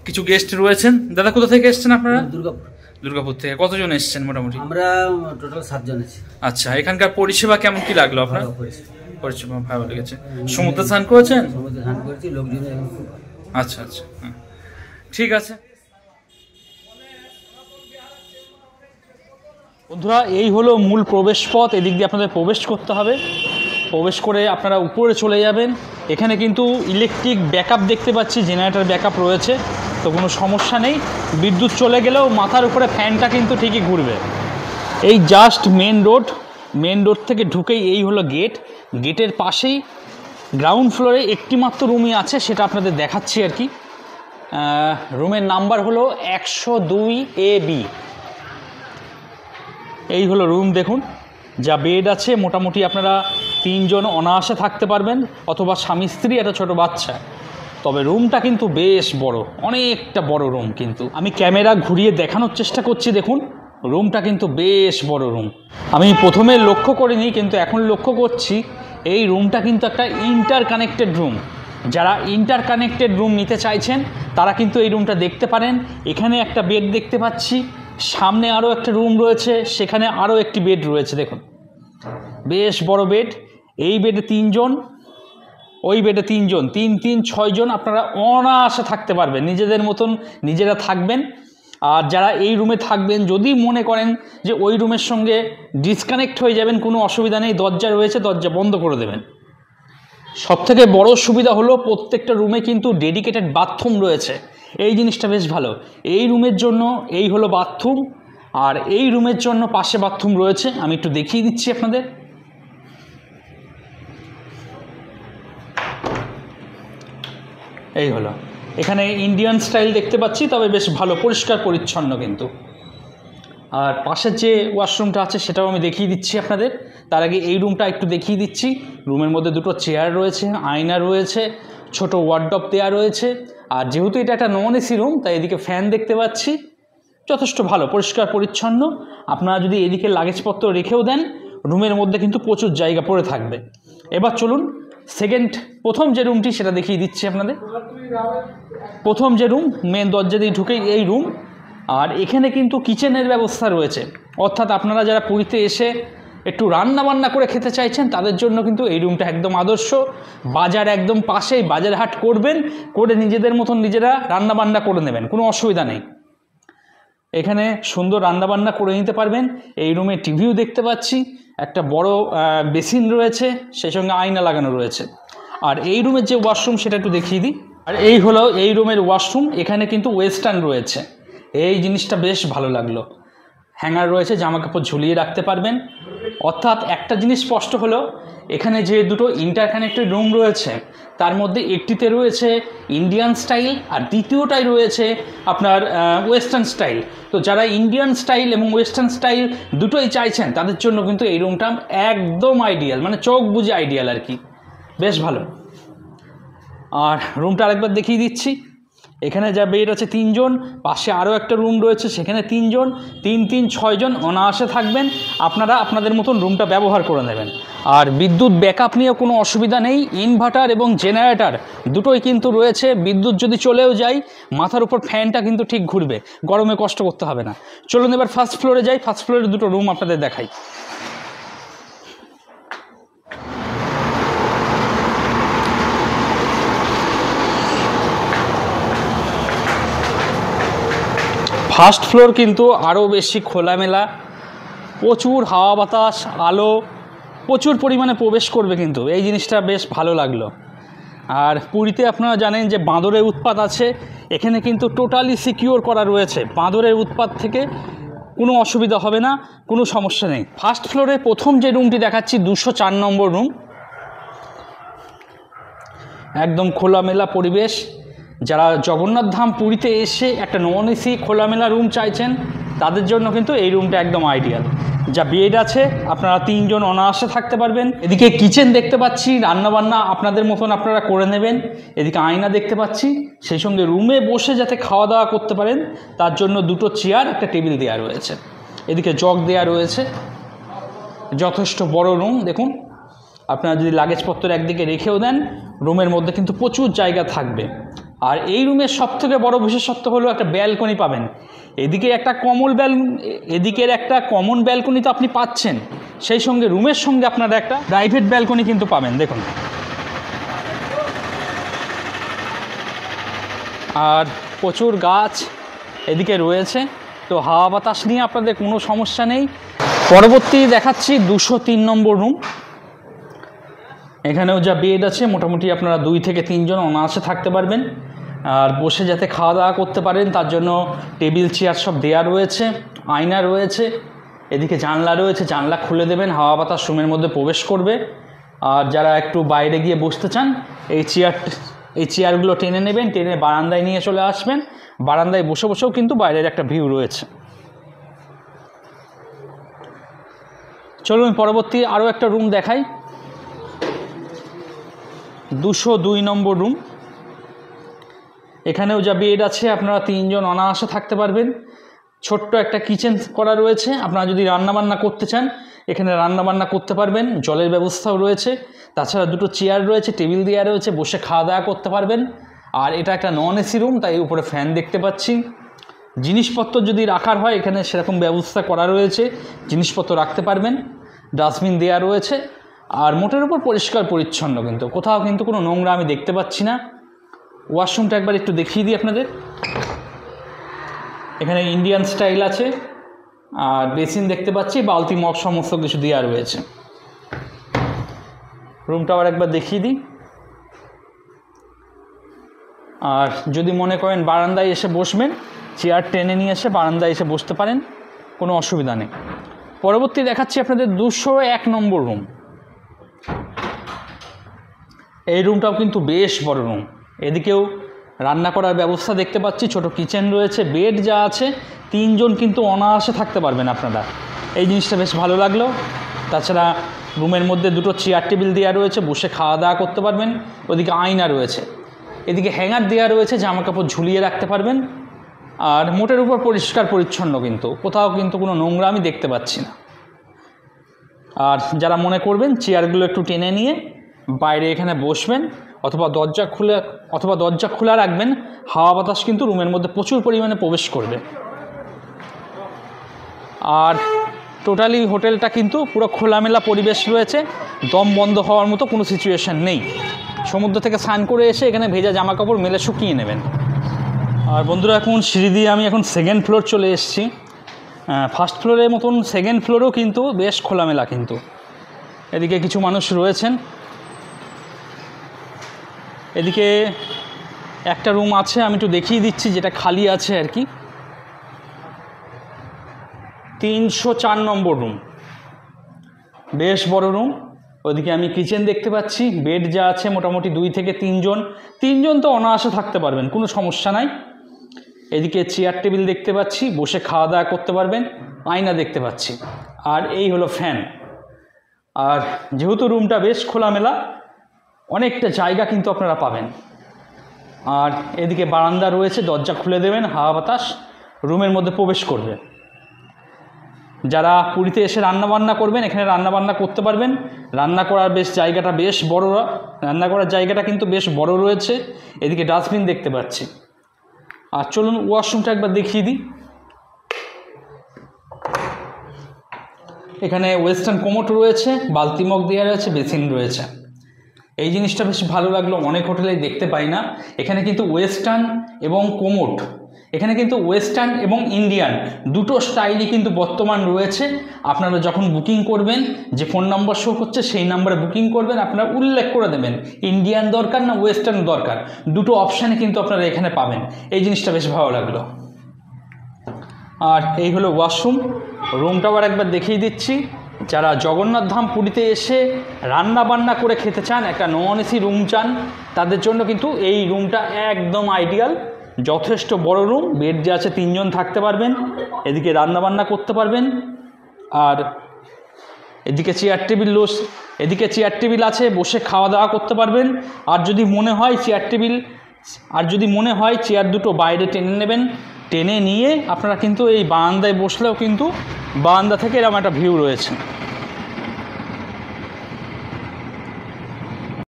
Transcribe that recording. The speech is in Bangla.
কিছু গেস্ট রয়েছেন। দাদা কোথা থেকে এসেছেন আপনারা? দুর্গাপুর। দুর্গাপুর থেকে। কতজন এসেছেন মোটামুটি? আমরা টোটাল 7 জন আছি। আচ্ছা, এখানকার পরিষেবা কেমন কি লাগলো আপনার? পরিষেবা ভালো লেগেছে। সমুদ্রে স্নান করেছেন? সমুদ্রে স্নান করেছি, লোকজন এখন খুব ভালো। আচ্ছা আচ্ছা, ঠিক আছে বন্ধুরা, এই হলো মূল প্রবেশ পথ। এদিক দিয়ে আপনাদের প্রবেশ করতে হবে। প্রবেশ করে আপনারা উপরে চলে যাবেন। এখানে কিন্তু ইলেকট্রিক ব্যাকআপ দেখতে পাচ্ছি, জেনারেটর ব্যাকআপ রয়েছে, তো কোনো সমস্যা নেই। বিদ্যুৎ চলে গেলেও মাথার উপরে ফ্যানটা কিন্তু ঠিকই ঘুরবে। এই জাস্ট মেন রোড থেকে ঢুকেই এই হলো গেট। গেটের পাশেই গ্রাউন্ড ফ্লোরে একটি মাত্র রুমই আছে, সেটা আপনাদের দেখাচ্ছি আর কি। রুমের নাম্বার হলো 102AB। এই হলো রুম, দেখুন যা বেড আছে। মোটামুটি আপনারা 3 জন অনায়াসে থাকতে পারবেন, অথবা স্বামী স্ত্রী, একটা ছোটো বাচ্চা। তবে রুমটা কিন্তু বেশ বড়, অনেকটা বড় রুম। কিন্তু আমি ক্যামেরা ঘুরিয়ে দেখানোর চেষ্টা করছি, দেখুন রুমটা কিন্তু বেশ বড় রুম। আমি প্রথমে লক্ষ্য করিনি, কিন্তু এখন লক্ষ্য করছি এই রুমটা কিন্তু একটা ইন্টারকানেক্টেড রুম। যারা ইন্টারকানেক্টেড রুম নিতে চাইছেন তারা কিন্তু এই রুমটা দেখতে পারেন। এখানে একটা বেড দেখতে পাচ্ছি, সামনে আরও একটা রুম রয়েছে, সেখানে আরও একটি বেড রয়েছে। দেখুন বেশ বড় বেড। এই বেডে 3 জন, ওই বেডে 3 জন, 3 3 6 জন আপনারা অনায়াসে থাকতে পারবেন। নিজেদের মতন নিজেরা থাকবেন। আর যারা এই রুমে থাকবেন, যদি মনে করেন যে ওই রুমের সঙ্গে ডিসকানেক্ট হয়ে যাবেন, কোনো অসুবিধা নেই, দরজা রয়েছে, দরজা বন্ধ করে দেবেন। সবথেকে বড় সুবিধা হলো প্রত্যেকটা রুমে কিন্তু ডেডিকেটেড বাথরুম রয়েছে। এই জিনিসটা বেশ ভালো। এই রুমের জন্য এই হলো বাথরুম, আর এই রুমের জন্য পাশে বাথরুম রয়েছে। আমি একটু দেখিয়ে দিচ্ছি আপনাদের। এই হলো, এখানে ইন্ডিয়ান স্টাইল দেখতে পাচ্ছি, তবে বেশ ভালো, পরিষ্কার পরিচ্ছন্ন কিন্তু। আর পাশের যে ওয়াশরুমটা আছে সেটাও আমি দেখিয়ে দিচ্ছি আপনাদের। তার আগে এই রুমটা একটু দেখিয়ে দিচ্ছি। রুমের মধ্যে 2টো চেয়ার রয়েছে, আয়না রয়েছে, ছোট ওয়ার্ডরোব দেওয়া রয়েছে। আর যেহেতু এটা একটা নন এসি রুম, তাই এদিকে ফ্যান দেখতে পাচ্ছি। যথেষ্ট ভালো, পরিষ্কার পরিচ্ছন্ন। আপনারা যদি এদিকে লাগেজপত্র রেখেও দেন, রুমের মধ্যে কিন্তু প্রচুর জায়গা পড়ে থাকবে। এবার চলুন প্রথম যে রুমটি সেটা দেখিয়ে দিচ্ছি আপনাদের। প্রথম যে রুম, মেন দরজা দিয়ে ঢুকেই এই রুম। আর এখানে কিন্তু কিচেনের ব্যবস্থা রয়েছে, অর্থাৎ আপনারা যারা পুরীতে এসে একটু রান্না বান্না করে খেতে চাইছেন তাদের জন্য কিন্তু এই রুমটা একদম আদর্শ। বাজার একদম পাশেই, বাজার হাট করবেন, করে নিজেদের মতন নিজেরা রান্না বান্না করে নেবেন, কোনো অসুবিধা নেই। এখানে সুন্দর রান্নাবান্না করে নিতে পারবেন। এই রুমে টিভিও দেখতে পাচ্ছি, একটা বড় বেসিন রয়েছে, সেই সঙ্গে আয়না লাগানো রয়েছে। আর এই রুমের যে ওয়াশরুম সেটা একটু দেখিয়ে দিই। আর এই হলো এই রুমের ওয়াশরুম। এখানে কিন্তু ওয়েস্টার্ন রয়েছে, এই জিনিসটা বেশ ভালো লাগলো। হ্যাঙ্গার রয়েছে, জামা কাপড় ঝুলিয়ে রাখতে পারবেন। অর্থাৎ একটা জিনিস স্পষ্ট হলো, এখানে যে 2টো ইন্টারকানেক্টেড রুম রয়েছে তার মধ্যে একটিতে রয়েছে ইন্ডিয়ান স্টাইল, আর দ্বিতীয়টাই রয়েছে আপনার ওয়েস্টার্ন স্টাইল। তো যারা ইন্ডিয়ান স্টাইল এবং ওয়েস্টার্ন স্টাইল দুটোই চাইছেন তাদের জন্য কিন্তু এই রুমটা একদম আইডিয়াল, মানে চোখ বুঝে আইডিয়াল আর কি, বেশ ভালো। আর রুমটা আরেকবার দেখিয়ে দিচ্ছি। এখানে যা বেড আছে 3 জন, পাশে আরও একটা রুম রয়েছে, সেখানে 3 জন, 3 3 6 জন অনায়াসে থাকবেন। আপনারা আপনাদের মতন রুমটা ব্যবহার করে নেবেন। আর বিদ্যুৎ ব্যাকআপ নিয়ে কোনো অসুবিধা নেই। ইনভার্টার এবং জেনারেটর দুটোই কিন্তু রয়েছে। বিদ্যুৎ যদি চলেও যায়, মাথার উপর ফ্যানটা কিন্তু ঠিক ঘুরবে, গরমে কষ্ট করতে হবে না। চলুন এবার ফার্স্ট ফ্লোরে যাই। ফার্স্ট ফ্লোরের 2টো রুম আপনাদের দেখাই। ফার্স্ট ফ্লোর কিন্তু আরও বেশি খোলামেলা, প্রচুর হাওয়া বাতাস, আলো প্রচুর পরিমাণে প্রবেশ করবে, কিন্তু এই জিনিসটা বেশ ভালো লাগলো। আর পুরীতে আপনারা জানেন যে বাঁদরের উৎপাত আছে, এখানে কিন্তু টোটালি সিকিউর করা রয়েছে। বাঁদরের উৎপাত থেকে কোনো অসুবিধা হবে না, কোনো সমস্যা নেই। ফার্স্ট ফ্লোরে প্রথম যে রুমটি দেখাচ্ছি 204 নম্বর রুম। একদম খোলামেলা পরিবেশ। যারা জগন্নাথ ধাম পুরীতে এসে একটা নন এসি খোলামেলা রুম চাইছেন তাদের জন্য কিন্তু এই রুমটা একদম আইডিয়াল। যা বেড আছে, আপনারা 3 জন অনায়াসে থাকতে পারবেন। এদিকে কিচেন দেখতে পাচ্ছি, রান্নাবান্না আপনাদের মতন আপনারা করে নেবেন। এদিকে আয়না দেখতে পাচ্ছি, সেই সঙ্গে রুমে বসে যাতে খাওয়া দাওয়া করতে পারেন তার জন্য 2টো চেয়ার, একটা টেবিল দেওয়া রয়েছে। এদিকে জগ দেওয়া রয়েছে। যথেষ্ট বড় রুম। দেখুন, আপনারা যদি লাগেজপত্র একদিকে রেখেও দেন, রুমের মধ্যে কিন্তু প্রচুর জায়গা থাকবে। আর এই রুমের সবথেকে বড় বিশেষত্ব হলো একটা ব্যালকনি পাবেন। এদিকে একটা এদিকের একটা কমন ব্যালকনি তো আপনি পাচ্ছেন, সেই সঙ্গে রুমের সঙ্গে আপনারা একটা প্রাইভেট ব্যালকনি কিন্তু পাবেন। দেখুন, আর প্রচুর গাছ এদিকে রয়েছে, তো হাওয়া বাতাস নিয়ে আপনাদের কোনো সমস্যা নেই। পরবর্তী দেখাচ্ছি 203 নম্বর রুম। এখানেও যা বেড আছে, মোটামুটি আপনারা 2 থেকে 3 জন অনায়াসে থাকতে পারবেন। আর বসে যাতে খাওয়া দাওয়া করতে পারেন তার জন্য টেবিল চেয়ার সব দেওয়া রয়েছে, আয়না রয়েছে, এদিকে জানলা রয়েছে, জানলা খুলে দেবেন, হাওয়া বাতাস রুমের মধ্যে প্রবেশ করবে। আর যারা একটু বাইরে গিয়ে বসতে চান, এই চেয়ারগুলো টেনে নেবেন, টেনে বারান্দায় নিয়ে চলে আসবেন। বারান্দায় বসে বসেও কিন্তু বাইরের একটা ভিউ রয়েছে। চলুন পরবর্তী আরও একটা রুম দেখাই, 202 নম্বর রুম। এখানেও যা বেড আছে, আপনারা 3 জন অনায়াসে থাকতে পারবেন। ছোট্ট একটা কিচেন করা রয়েছে, আপনারা যদি রান্নাবান্না করতে চান এখানে রান্নাবান্না করতে পারবেন, জলের ব্যবস্থাও রয়েছে। তাছাড়া 2টো চেয়ার রয়েছে, টেবিল দেওয়া রয়েছে, বসে খাওয়া দাওয়া করতে পারবেন। আর এটা একটা নন এসি রুম, তাই উপরে ফ্যান দেখতে পাচ্ছি। জিনিসপত্র যদি রাখার হয় এখানে সেরকম ব্যবস্থা করা রয়েছে, জিনিসপত্র রাখতে পারবেন। ডাস্টবিন দেওয়া রয়েছে, আর মোটের উপর পরিষ্কার পরিচ্ছন্ন, কিন্তু কোথাও কিন্তু কোনো নোংরা আমি দেখতে পাচ্ছি না। ওয়াশরুমটা একবার একটু দেখিয়ে দিই আপনাদের। এখানে ইন্ডিয়ান স্টাইল আছে, আর বেসিন দেখতে পাচ্ছি, বালতি মগ সমস্ত কিছু দেওয়া রয়েছে। রুমটা আবার একবার দেখিয়ে দিই। আর যদি মনে করেন বারান্দায় এসে বসবেন, চেয়ার টেনে নিয়ে এসে বারান্দায় এসে বসতে পারেন, কোনো অসুবিধা নেই। পরবর্তী দেখাচ্ছি আপনাদের 201 নম্বর রুম। এই রুমটাও কিন্তু বেশ বড় রুম। এদিকেও রান্না করার ব্যবস্থা দেখতে পাচ্ছি, ছোট কিচেন রয়েছে, বেড যা আছে 3 জন কিন্তু অনায়াসে থাকতে পারবেন আপনারা। এই জিনিসটা বেশ ভালো লাগলো। তাছাড়া রুমের মধ্যে 2টো চেয়ার টেবিল দেওয়া রয়েছে, বসে খাওয়া দাওয়া করতে পারবেন। ওদিকে আয়না রয়েছে, এদিকে হ্যাঙ্গার দেওয়া রয়েছে, জামা কাপড় ঝুলিয়ে রাখতে পারবেন। আর মোটের উপর পরিষ্কার পরিচ্ছন্ন, কিন্তু কোথাও কিন্তু কোনো নোংরা আমি দেখতে পাচ্ছি না। আর যারা মনে করবেন চেয়ারগুলো একটু টেনে নিয়ে বাইরে এখানে বসবেন, অথবা দরজা খোলা রাখবেন, হাওয়া বাতাস কিন্তু রুমের মধ্যে প্রচুর পরিমাণে প্রবেশ করবে। আর টোটালি হোটেলটা কিন্তু পুরো খোলামেলা পরিবেশ রয়েছে, দম বন্ধ হওয়ার মতো কোনো সিচুয়েশান নেই। সমুদ্র থেকে স্নান করে এসে এখানে ভেজা জামা কাপড় মেলে শুকিয়ে নেবেন। আর বন্ধুরা, এখন সিঁড়ি দিয়ে আমি এখন 2nd ফ্লোর চলে এসেছি। 1st ফ্লোরের মতন 2nd ফ্লোরেও কিন্তু বেশ খোলামেলা, কিন্তু এদিকে কিছু মানুষ রয়েছেন। এদিকে একটা রুম আছে, আমি একটু দেখিয়ে দিচ্ছি, যেটা খালি আছে আর কি। 304 নম্বর রুম, বেশ বড় রুম। ওইদিকে আমি কিচেন দেখতে পাচ্ছি, বেড যা আছে মোটামুটি 2 থেকে 3 জন, 3 জন তো অনায়াসে থাকতে পারবেন, কোনো সমস্যা নাই। এদিকে চেয়ার টেবিল দেখতে পাচ্ছি, বসে খাওয়া দাওয়া করতে পারবেন, আয়না দেখতে পাচ্ছি। আর এই হলো ফ্যান। আর যেহেতু রুমটা বেশ খোলামেলা, অনেকটা জায়গা কিন্তু আপনারা পাবেন। আর এদিকে বারান্দা রয়েছে, দরজা খুলে দেবেন, হাওয়া বাতাস রুমের মধ্যে প্রবেশ করবে। যারা পুরীতে এসে রান্নাবান্না করবেন, এখানে রান্নাবান্না করতে পারবেন। রান্না করার জায়গাটা বেশ বড়, রান্না করার জায়গাটা কিন্তু বেশ বড় রয়েছে। এদিকে ডাস্টবিন দেখতে পাচ্ছি। আর চলুন ওয়াশরুমটা একবার দেখিয়ে দিই। এখানে ওয়েস্টার্ন কোমোড রয়েছে, বালতি মগ দেওয়া রয়েছে, বেসিন রয়েছে। এই জিনিসটা বেশ ভালো লাগলো, অনেক হোটেলে দেখতে পাই না। এখানে কিন্তু ওয়েস্টার্ন এবং কোমোড, এখানে কিন্তু ওয়েস্টার্ন এবং ইন্ডিয়ান 2টো স্টাইলই কিন্তু বর্তমান রয়েছে। আপনারা যখন বুকিং করবেন, যে ফোন নম্বর শো করছে সেই নম্বরে বুকিং করবেন, আপনারা উল্লেখ করে দেবেন ইন্ডিয়ান দরকার না ওয়েস্টার্ন দরকার। 2টো অপশানে কিন্তু আপনারা এখানে পাবেন। এই জিনিসটা বেশ ভালো লাগলো। আর এই হলো ওয়াশরুম। রুমটাও আর একবার দেখিয়ে দিচ্ছি। যারা জগন্নাথ ধাম পুরীতে এসে রান্না বান্না করে খেতে চান, একটা নন এসি রুম চান, তাদের জন্য কিন্তু এই রুমটা একদম আইডিয়াল। যথেষ্ট বড় রুম, বেড যে আছে 3 জন থাকতে পারবেন, এদিকে রান্নাবান্না করতে পারবেন। আর এদিকে চেয়ার টেবিল আছে, বসে খাওয়া দাওয়া করতে পারবেন। আর যদি মনে হয় চেয়ার 2টো বাইরে টেনে নেবেন, টেনে নিয়ে আপনারা কিন্তু এই বারান্দায় বসলেও কিন্তু বারান্দা থেকে এরকম একটা ভিউ রয়েছে।